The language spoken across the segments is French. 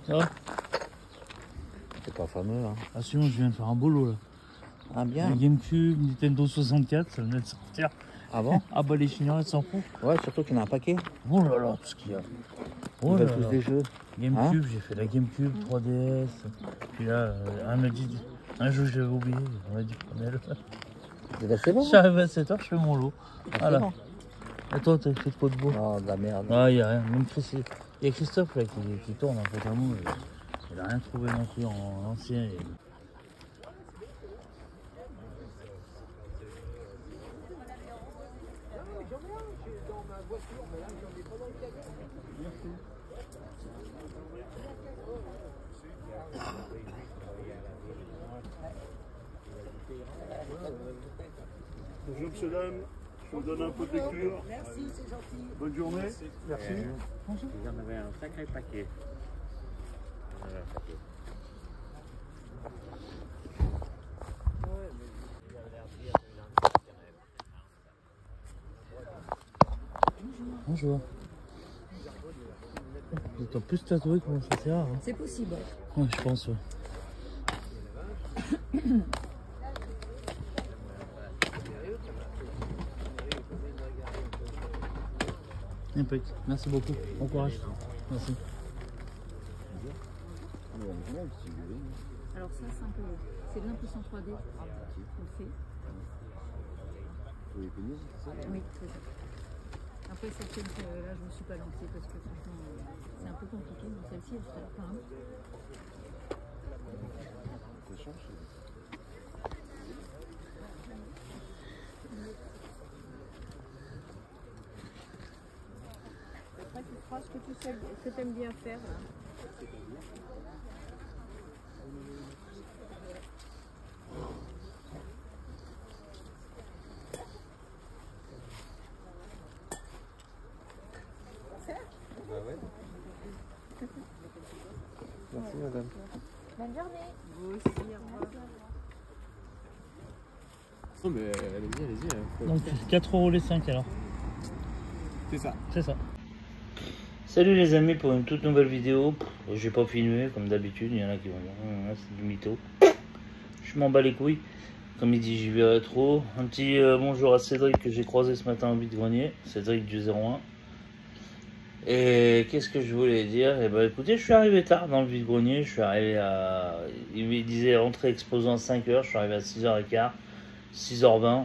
Ça va? C'est pas fameux, hein. Ah sinon je viens de faire un boulot là. Ah bien. Le GameCube, Nintendo 64, ça venait de sortir. Ah bon? Ah bah les Chinois ils s'en foutent. Ouais, surtout qu'il y en a un paquet. Oh là là, tout ce qu'il y a. Ils Oh là veulent tous là. des jeux. GameCube, j'ai fait la GameCube, 3DS. Puis là, un jeu que j'avais oublié, on m'a dit prenez-le. C'est bon. J'arrive à 7h, je fais mon lot. Ah, Voilà. bon. Et toi, t'as fait de quoi de beau? Oh, de la merde. Ah, il n'y a rien. Même il y a Christophe là qui tourne en fait à moi. Il n'a rien trouvé non plus en ancien. Bonjour monsieur, dame, je vous donne un peu de lecture. Merci, c'est gentil. Bonne journée. Merci. Bonjour. Il y en avait un sacré paquet. Bonjour. Vous êtes en plus tatoué comment ça c'est rare. Hein. C'est possible. Ouais, je pense. Ouais. Impec. Merci beaucoup. Bon courage. Merci. Alors ça, c'est un peu... C'est de l'impression 3D. On fait. Oui, c'est ça. Après, certaines que là, je me suis pas lancée parce que franchement, c'est un peu compliqué. Mais celle-ci, elle serait pas. Hein. Après, tu feras ce que tu sais, ce que tu aimes bien faire. Là. Merci madame. Bonne journée. Vous aussi, au revoir. Non mais allez-y. Hein. Donc 4 € les 5 alors. C'est ça. C'est ça. Salut les amis pour une toute nouvelle vidéo. J'ai pas filmé comme d'habitude, il y en a qui vont dire c'est du mytho. Je m'en bats les couilles. Comme il dit j'y verrai trop. Un petit bonjour à Cédric que j'ai croisé ce matin au vide-grenier. Cédric du 01. Et qu'est-ce que je voulais dire? Eh ben écoutez, je suis arrivé tard dans le vide-grenier. Je suis arrivé à... Il disait entrée exposant à 5h. Je suis arrivé à 6h15. 6h20.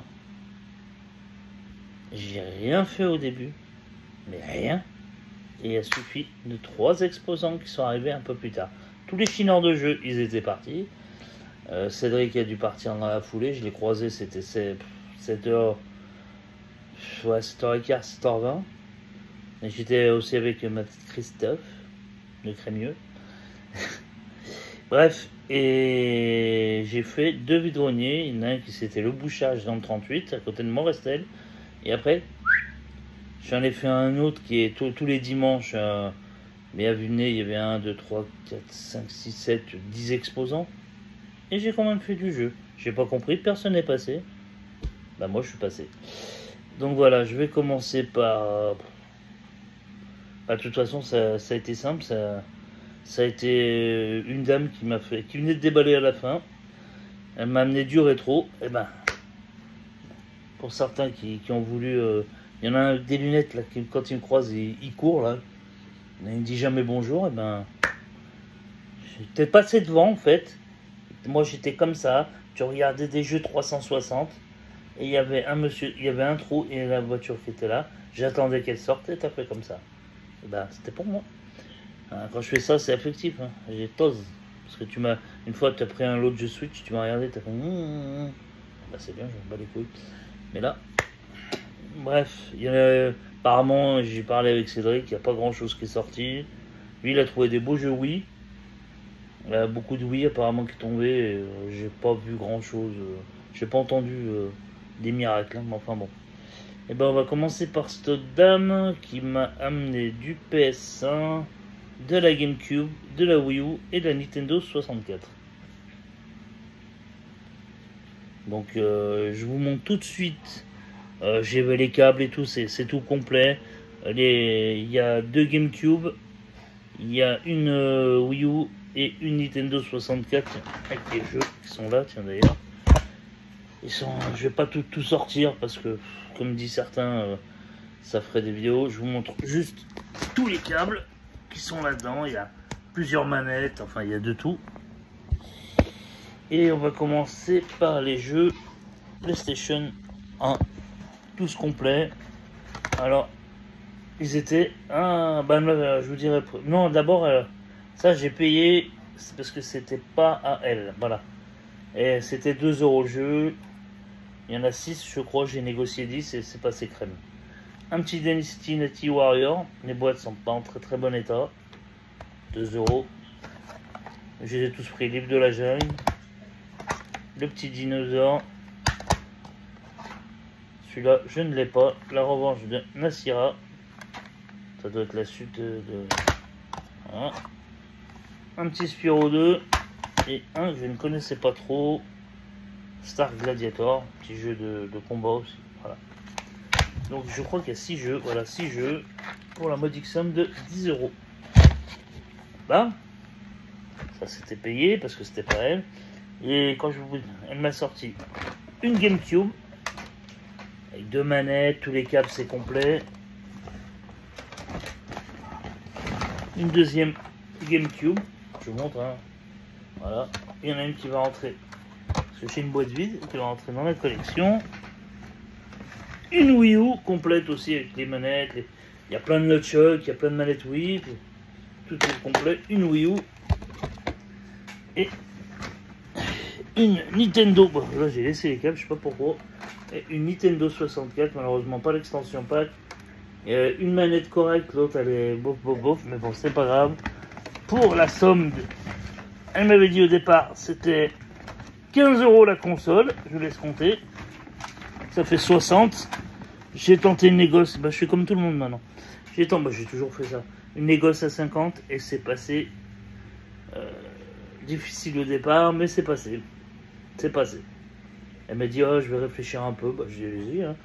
J'ai rien fait au début. Mais rien. Et il a suffi de 3 exposants qui sont arrivés un peu plus tard. Tous les chineurs de jeu, ils étaient partis. Cédric a dû partir dans la foulée. Je l'ai croisé, c'était 7h... Ouais, 7h15, 7h20. Et j'étais aussi avec ma petite Christophe, de Crémieux. Bref, et j'ai fait 2 vide-greniers. Il y en a un qui c'était le bouchage dans le 38, à côté de Morestel. Et après, j'en ai fait un autre qui est tous les dimanches. Mais à vue de nez, il y avait 1, 2, 3, 4, 5, 6, 7, 10 exposants. Et j'ai quand même fait du jeu. J'ai pas compris, personne n'est passé. Bah moi je suis passé. Donc voilà, je vais commencer par... Bah, de toute façon, ça a été simple. Ça a été une dame qui venait de déballer à la fin. Elle m'a amené du rétro. Et ben, pour certains qui ont voulu... il y en a un des lunettes là, qui, quand il me croise, il court là. Il me dit jamais bonjour. Et ben, j'étais passé devant en fait. Moi j'étais comme ça. Tu regardais des jeux 360. Et il y avait un monsieur, il y avait un trou et la voiture qui était là. J'attendais qu'elle sorte et t'as fait comme ça. Et ben, c'était pour moi. Hein, quand je fais ça, c'est affectif. Hein. J'ai tose. Parce que une fois, tu as pris un lot de jeu Switch, tu m'as regardé, tu as fait. Bah, c'est bien, je me bats les couilles. Mais là, bref, apparemment, j'ai parlé avec Cédric, il n'y a pas grand chose qui est sorti. Lui, il a trouvé des beaux jeux Wii. Il y a beaucoup de Wii apparemment qui tombaient. J'ai pas vu grand chose. J'ai pas entendu des miracles. Hein, mais enfin bon. Et ben on va commencer par cette dame qui m'a amené du PS1, de la GameCube, de la Wii U et de la Nintendo 64. Donc je vous montre tout de suite. J'ai les câbles et tout, c'est tout complet. Il y a 2 GameCube, Il y a une Wii U et une Nintendo 64 avec les jeux qui sont là, tiens d'ailleurs. Je vais pas tout sortir parce que, comme dit certains, ça ferait des vidéos. Je vous montre juste tous les câbles qui sont là-dedans. Il y a plusieurs manettes, enfin il y a de tout. Et on va commencer par les jeux PlayStation 1, tous complets. Alors, ils étaient... Ah, bah, je vous dirais... Non, d'abord, ça j'ai payé, c'est parce que c'était pas à elle, voilà. Et c'était 2 € le jeu. Il y en a 6, je crois, j'ai négocié 10 et c'est passé crème. Un petit Dynasty Warrior, les boîtes sont pas en très bon état. 2 €. Je les ai tous pris, livre de la jungle. Le petit dinosaure. Celui-là, je ne l'ai pas. La revanche de Nasira. Ça doit être la suite de... Voilà. Un petit Spyro 2. Et un que je ne connaissais pas trop. Star Gladiator. Petit jeu de combat aussi. Voilà. Donc je crois qu'il y a 6 jeux. Voilà, 6 jeux. Pour la modique somme de 10 €. Là. Ça c'était payé parce que c'était pas elle. Et quand elle m'a sorti une GameCube avec 2 manettes, tous les câbles c'est complet. Une deuxième GameCube, je vous montre, hein. Voilà. Il y en a une qui va rentrer, parce que j'ai une boîte vide qui va rentrer dans la collection. Une Wii U complète aussi avec les manettes. Il y a plein de nunchucks, il y a plein de manettes Wii, tout est complet. Une Wii U et une Nintendo, bon, là j'ai laissé les câbles, je sais pas pourquoi, et une Nintendo 64, malheureusement pas l'extension pack, une manette correcte, l'autre elle est bof, mais bon c'est pas grave, pour la somme de... Elle m'avait dit au départ, c'était 15 € la console, je laisse compter, ça fait 60, j'ai tenté une négoce, bah, je suis comme tout le monde maintenant, j'ai toujours fait ça, une négoce à 50, et c'est passé, difficile au départ, mais c'est passé. C'est passé. Elle m'a dit, oh, je vais réfléchir un peu. Bah, j'ai dit, hein.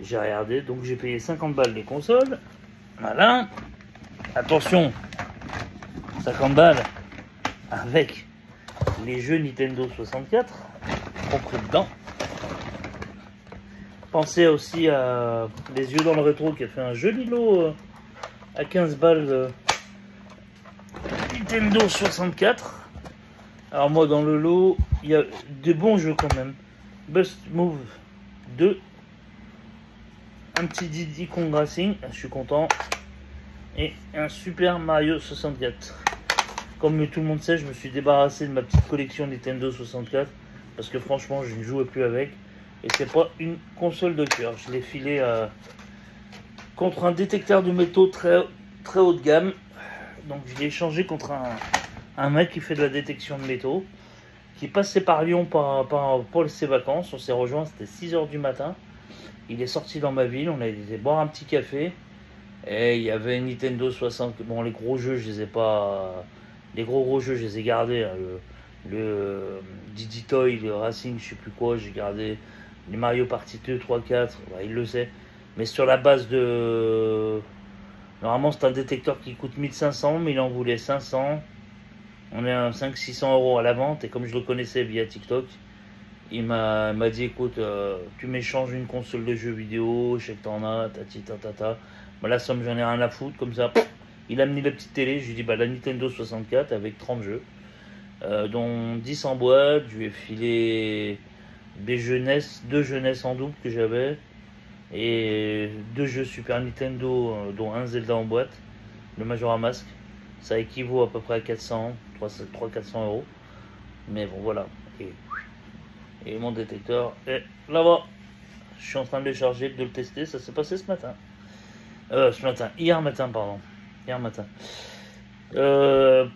J'ai regardé, donc j'ai payé 50 balles les consoles. Voilà. Attention, 50 balles avec les jeux Nintendo 64 compris dedans. Pensez aussi à Les Yeux dans le Rétro qui a fait un joli lot à 15 balles Nintendo 64. Alors moi dans le lot, il y a des bons jeux quand même. Bust Move 2. Un petit Diddy Kong Racing, je suis content. Et un Super Mario 64. Comme tout le monde sait, je me suis débarrassé de ma petite collection Nintendo 64. Parce que franchement, je ne jouais plus avec. Et c'est pas une console de cœur. Je l'ai filé contre un détecteur de métaux très haut de gamme. Donc je l'ai échangé contre un mec qui fait de la détection de métaux, qui passait par Lyon pour ses vacances. On s'est rejoint, c'était 6 h du matin. Il est sorti dans ma ville, on a été boire un petit café. Et il y avait Nintendo 60. Bon, les gros jeux, je les ai pas. Les gros jeux, je les ai gardés. Hein. Le Diddy Toy, le Racing, je sais plus quoi, j'ai gardé. Les Mario Party 2, 3, 4, bah, il le sait. Mais sur la base de. Normalement, c'est un détecteur qui coûte 1500, mais il en voulait 500. On est à 500-600 € à la vente. Et comme je le connaissais via TikTok, il m'a dit, écoute, tu m'échanges une console de jeux vidéo, je sais que t'en as, tata. Bah, la somme, j'en ai rien à foutre, comme ça. Il a mis la petite télé, je lui ai dit, bah, la Nintendo 64 avec 30 jeux, dont 10 en boîte. Je lui ai filé des jeunesses, 2 jeunesses en double que j'avais, et 2 jeux Super Nintendo, dont un Zelda en boîte, le Majora Mask. Ça équivaut à peu près à 400, 300-400 €. Mais bon, voilà. Et mon détecteur est là-bas. Je suis en train de le charger, de le tester. Ça s'est passé ce matin. Hier matin, pardon. Hier matin.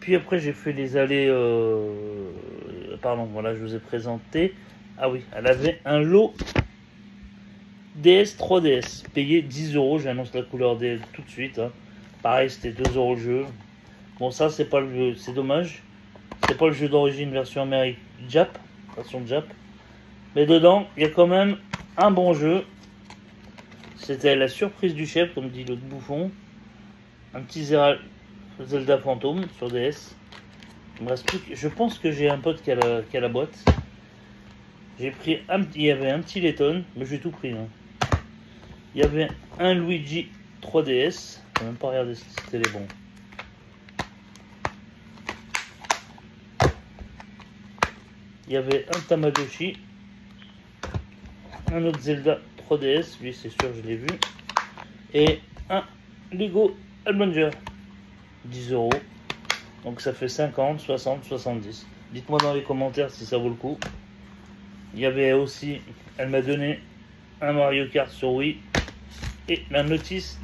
Puis après, j'ai fait les allées. Pardon, voilà, je vous ai présenté. Ah oui, elle avait un lot DS 3DS. Payé 10 €. J'annonce la couleur des tout de suite. Hein. Pareil, c'était 2 € le jeu. Bon, ça, c'est pas le jeu. C'est dommage. C'est pas le jeu d'origine version version Jap. Mais dedans, il y a quand même un bon jeu. C'était la surprise du chef, comme dit l'autre bouffon. Un petit Zelda Fantôme sur DS. Il me reste plus que... Je pense que j'ai un pote qui a la boîte. J'ai pris il y avait un petit Letton, mais j'ai tout pris. Hein. Il y avait un Luigi 3DS. Je vais même pas regarder si c'était les bons. Il y avait un Tamagotchi. Un autre Zelda 3DS. Lui, c'est sûr, je l'ai vu. Et un Lego Avenger. 10 €. Donc ça fait 50, 60, 70. Dites-moi dans les commentaires si ça vaut le coup. Il y avait aussi, elle m'a donné un Mario Kart sur Wii et la notice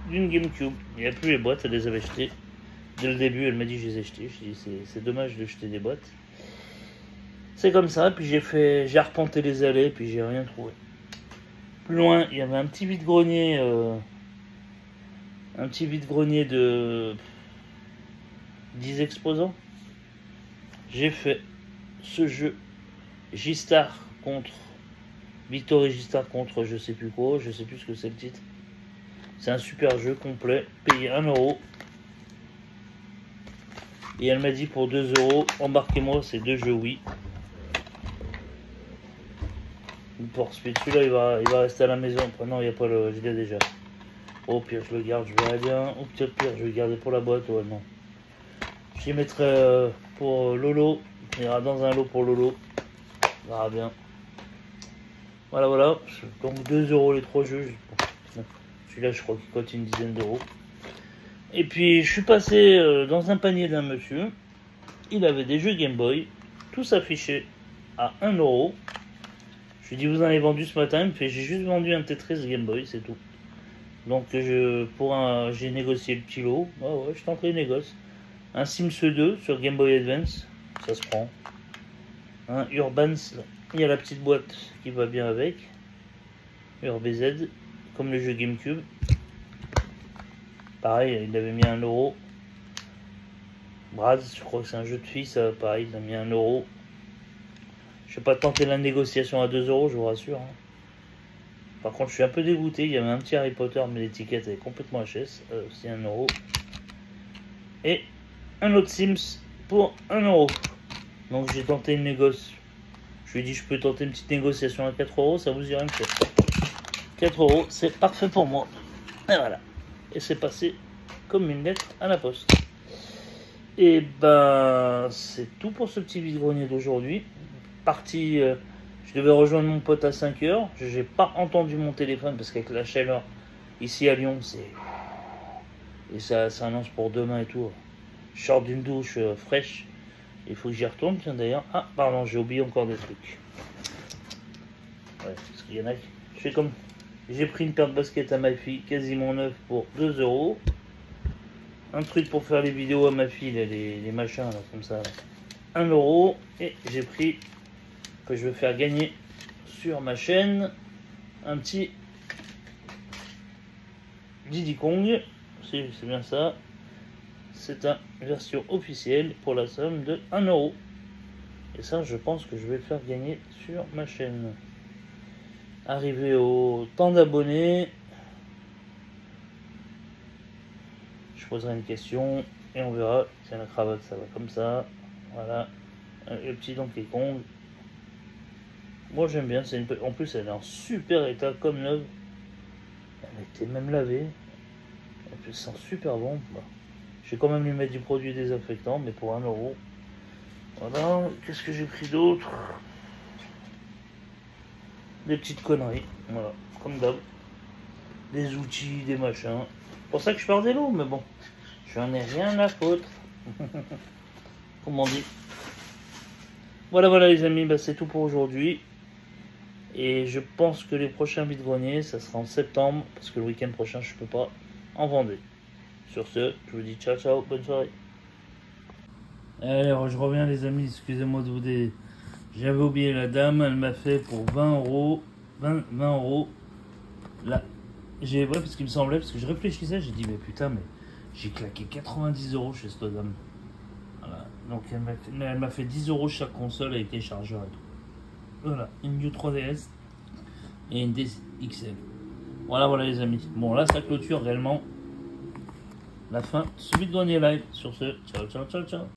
d'une GameCube. Il n'y a plus les boîtes, elle les avait jetées. Dès le début, elle m'a dit je les ai jetées. Je dis c'est dommage de jeter des boîtes. C'est comme ça, puis j'ai arpenté les allées, puis j'ai rien trouvé. Plus loin, il y avait un petit vide-grenier. Un petit vide-grenier de 10 exposants. J'ai fait ce jeu J-Star contre Victor et J-Star contre je sais plus quoi, je sais plus ce que c'est le titre. C'est un super jeu complet, payé 1 €. Et elle m'a dit pour 2 €, embarquez-moi, c'est 2 jeux Wii. Pour Speed, celui-là il va rester à la maison. Enfin, non, il n'y a pas le. Je l'ai déjà. Au pire, je le garde, je verrai bien. Ou peut-être pire, je vais le garder pour la boîte. Ouais, non. Je les mettrai pour Lolo. Il ira dans un lot pour Lolo. On verra bien. Voilà, voilà. Donc 2 € les 3 jeux. Celui-là, je crois qu'il coûte une dizaine d'euros. Et puis, je suis passé dans un panier d'un monsieur. Il avait des jeux Game Boy. Tous affichés à 1 €. Je lui dis, vous en avez vendu ce matin? Il me fait, j'ai juste vendu un Tetris Game Boy, c'est tout. Donc, j'ai négocié le petit lot. Ouais, je t'en prie, négoce. Un Sims 2 sur Game Boy Advance. Ça se prend. Un Urbans, il y a la petite boîte qui va bien avec. URBZ, comme le jeu GameCube. Pareil, il avait mis 1 €. Brad, je crois que c'est un jeu de filles, ça, pareil, il a mis 1 €. Je vais pas tenter la négociation à 2 €, je vous rassure. Hein. Par contre, je suis un peu dégoûté. Il y avait un petit Harry Potter, mais l'étiquette est complètement HS. C'est 1 €. Et un autre Sims pour 1 €. Donc j'ai tenté une négoce. Je lui ai dit, je peux tenter une petite négociation à 4 €, ça vous irait me faire. 4 €, c'est parfait pour moi. Et voilà. Et c'est passé comme une lettre à la poste. Et ben, c'est tout pour ce petit vide-grenier d'aujourd'hui. Parti, je devais rejoindre mon pote à 5 h. Je n'ai pas entendu mon téléphone parce qu'avec la chaleur ici à Lyon, c'est. Et ça annonce pour demain et tout. Je sors d'une douche fraîche. Il faut que j'y retourne. Tiens d'ailleurs. Ah, pardon, j'ai oublié encore des trucs. Ouais, parce qu'il y en a. Je fais comme. J'ai pris une paire de baskets à ma fille, quasiment neuve pour 2 €. Un truc pour faire les vidéos à ma fille, là, les machins là, comme ça. Là. 1 €. Et j'ai pris. Que je vais faire gagner sur ma chaîne un petit Diddy Kong, c'est bien ça. C'est une version officielle pour la somme de 1 €. Et ça, je pense que je vais le faire gagner sur ma chaîne. Arrivé au temps d'abonnés, je poserai une question et on verra. Tiens, la cravate, ça va comme ça. Voilà, le petit Donkey Kong. Moi j'aime bien, en plus elle est en super état comme neuve. Elle était même lavée. Elle sent super bon. Bah, je vais quand même lui mettre du produit désinfectant, mais pour 1 €. Voilà, qu'est-ce que j'ai pris d'autre? Des petites conneries, voilà, comme d'hab. Des outils, des machins. C'est pour ça que je pars des lots, mais bon, j'en ai rien à foutre. Comme on dit. Voilà les amis, bah, c'est tout pour aujourd'hui. Et je pense que les prochains vide-greniers, ça sera en septembre, parce que le week-end prochain, je peux pas en vendre. Sur ce, je vous dis ciao, bonne soirée. Alors, je reviens les amis, excusez-moi de vous dire. J'avais oublié la dame, elle m'a fait pour 20 €. 20 €. Là, ouais, parce qu'il me semblait, parce que je réfléchissais, j'ai dit, mais putain, mais j'ai claqué 90 € chez cette dame. Voilà, donc elle m'a fait 10 € chaque console avec les chargeurs et tout. Voilà, une New 3DS et une DXL. Voilà les amis. Bon là ça clôture réellement la fin de ce vide-grenier live. Sur ce, ciao, ciao, ciao, ciao.